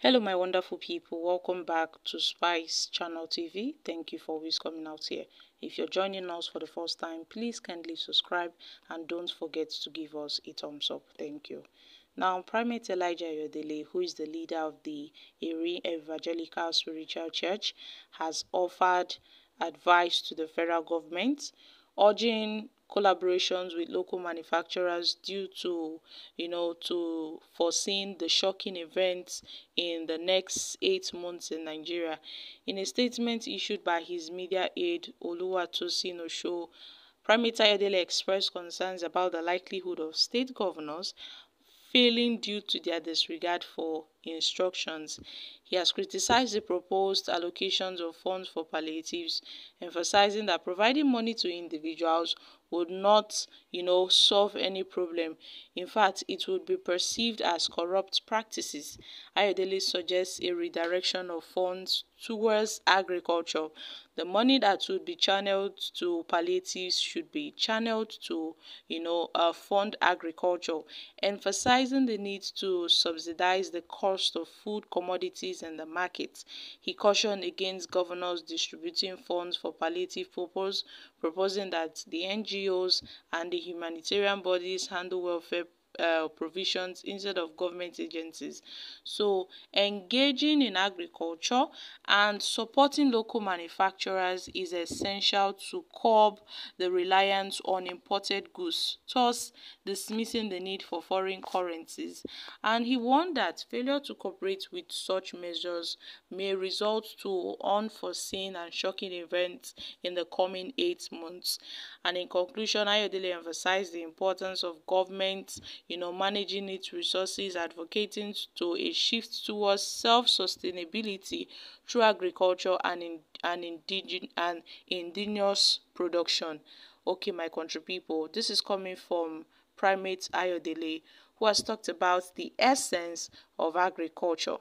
Hello my wonderful people, welcome back to Spice Channel TV. Thank you for always coming out here. If you're joining us for the first time, please kindly subscribe and don't forget to give us a thumbs up. Thank you. Now, Primate Elijah AYODELE, who is the leader of the Eri Evangelical Spiritual Church, has offered advice to the federal government, urging collaborations with local manufacturers due to foreseeing the shocking events in the next 8 months in Nigeria. In a statement issued by his media aide Oluwatosin Osho, Primate AYODELE expressed concerns about the likelihood of state governors failing due to their disregard for instructions. He has criticized the proposed allocations of funds for palliatives, emphasizing that providing money to individuals would not, solve any problem. In fact, it would be perceived as corrupt practices. AYODELE suggests a redirection of funds towards agriculture. The money that would be channeled to palliatives should be channeled to, fund agriculture, emphasizing the need to subsidize the cost of food commodities in the market. He cautioned against governors distributing funds for palliative purpose, proposing that the NGOs and the humanitarian bodies handle welfare provisions instead of government agencies. So engaging in agriculture and supporting local manufacturers is essential to curb the reliance on imported goods, thus dismissing the need for foreign currencies. And he warned that failure to cooperate with such measures may result to unforeseen and shocking events in the coming 8 months. And in conclusion, AYODELE emphasized the importance of government managing its resources, advocating to a shift towards self-sustainability through agriculture and indigenous production. Okay, my country people, this is coming from Primate AYODELE, who has talked about the essence of agriculture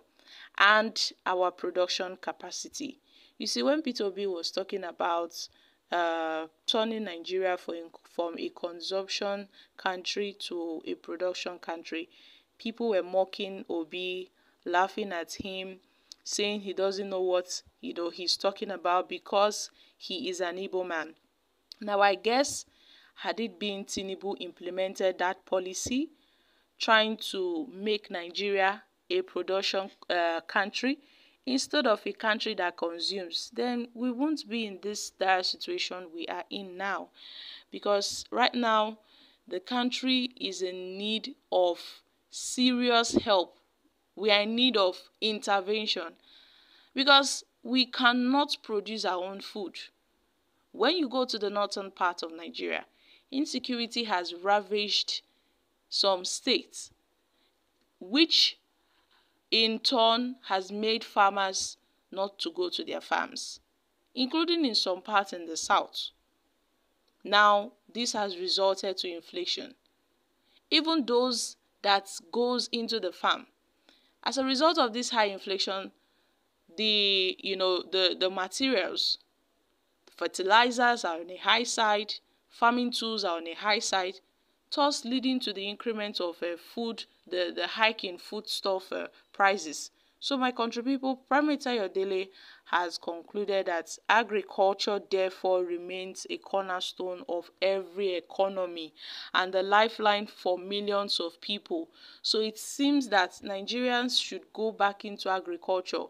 and our production capacity. You see, when Peter Obi was talking about turning Nigeria from a consumption country to a production country, people were mocking Obi, laughing at him, saying he doesn't know what he's talking about because he is an Igbo man. Now, I guess had it been Tinubu implemented that policy, trying to make Nigeria a production country instead of a country that consumes, then we won't be in this dire situation we are in now. Because right now, the country is in need of serious help. We are in need of intervention because we cannot produce our own food. When you go to the northern part of Nigeria, insecurity has ravaged some states, which in turn has made farmers not to go to their farms, including in some parts in the south. Now, this has resulted to inflation. Even those that goes into the farm. As a result of this high inflation, the materials, fertilizers are on a high side, farming tools are on a high side, thus leading to the increment of the hike in foodstuff prices. So my country people, Primate AYODELE has concluded that agriculture therefore remains a cornerstone of every economy and the lifeline for millions of people. So it seems that Nigerians should go back into agriculture.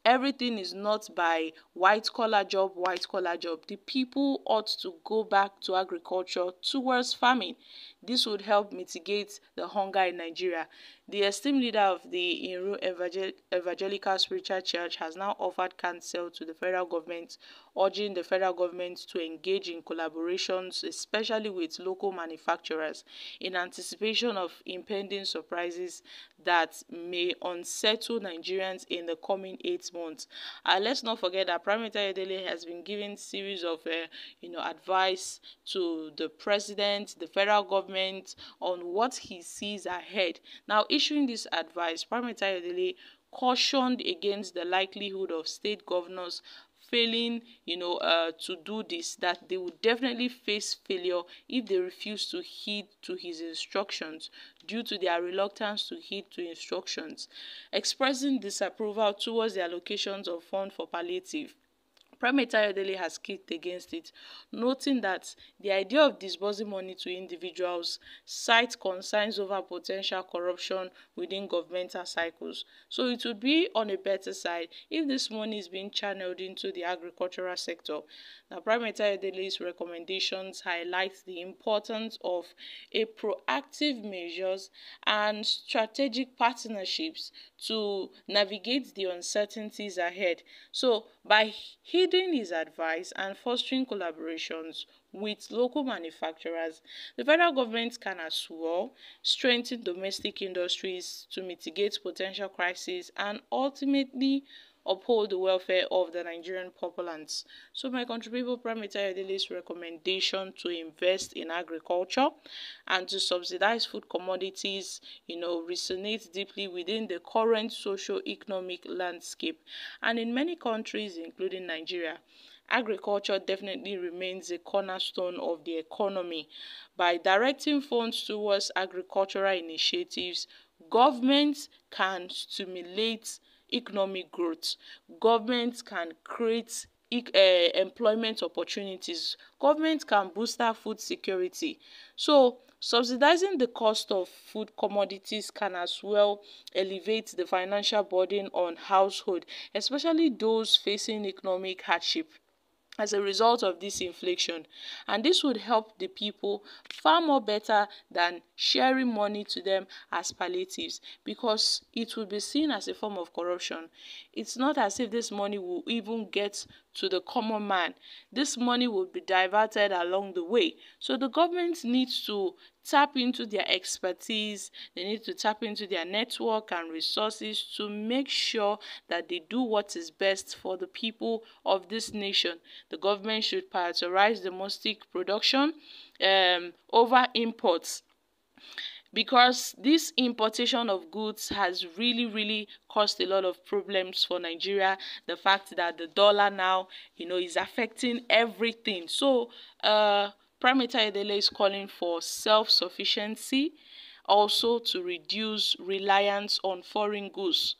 Everything is not by white-collar job. The people ought to go back to agriculture towards farming. This would help mitigate the hunger in Nigeria. The esteemed leader of the Eri Evangelical Spiritual Church has now offered counsel to the federal government, urging the federal government to engage in collaborations, especially with local manufacturers, in anticipation of impending surprises that may unsettle Nigerians in the coming 8 months. Let's not forget that Primate AYODELE has been giving series of advice to the president, the federal government, on what he sees ahead. Now, issuing this advice, Primate AYODELE cautioned against the likelihood of state governors failing, to do this, that they will definitely face failure if they refuse to heed to his instructions due to their reluctance to heed to instructions, expressing disapproval towards the allocations of funds for palliative. PRIMATE AYODELE has kicked against it, noting that the idea of disbursing money to individuals cites concerns over potential corruption within governmental cycles. So it would be on a better side if this money is being channeled into the agricultural sector. Now, PRIMATE AYODELE's recommendations highlight the importance of a proactive measures and strategic partnerships to navigate the uncertainties ahead. So, by heeding his advice and fostering collaborations with local manufacturers, the federal government can as well strengthen domestic industries to mitigate potential crises and ultimately uphold the welfare of the Nigerian populace. So my country people, PRIMATE AYODELE's recommendation to invest in agriculture and to subsidize food commodities, resonates deeply within the current socio-economic landscape. And in many countries, including Nigeria, agriculture definitely remains a cornerstone of the economy. By directing funds towards agricultural initiatives, governments can stimulate economic growth. Governments can create employment opportunities. Government can boost our food security. So subsidizing the cost of food commodities can as well elevate the financial burden on households, especially those facing economic hardship as a result of this inflation, and this would help the people far more better than sharing money to them as palliatives, because it would be seen as a form of corruption. It's not as if this money will even get to the common man. This money will be diverted along the way. So the government needs to tap into their expertise, they need to tap into their network and resources to make sure that they do what is best for the people of this nation. The government should prioritize domestic production over imports, because this importation of goods has really caused a lot of problems for Nigeria. The fact that the dollar now, is affecting everything. So, PRIMATE AYODELE is calling for self-sufficiency, also to reduce reliance on foreign goods.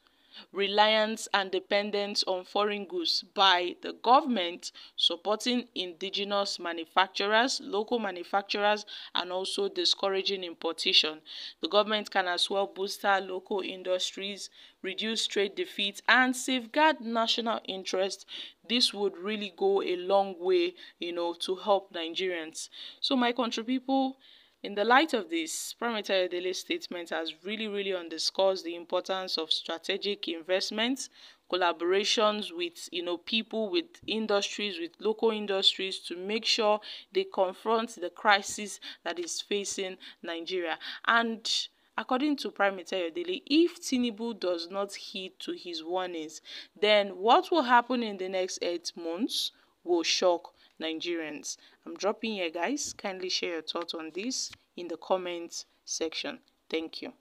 Reliance and dependence on foreign goods by the government supporting indigenous manufacturers, local manufacturers, and also discouraging importation. The government can as well boost our local industries, reduce trade defeats, and safeguard national interest. This would really go a long way, to help Nigerians. So my country people, in the light of this, PRIMATE AYODELE's statement has really underscores the importance of strategic investments, collaborations with people, with industries, with local industries, to make sure they confront the crisis that is facing Nigeria. And according to PRIMATE AYODELE, if Tinubu does not heed to his warnings, then what will happen in the next 8 months will shock Nigerians. I'm dropping here, guys. Kindly share your thoughts on this in the comments section. Thank you.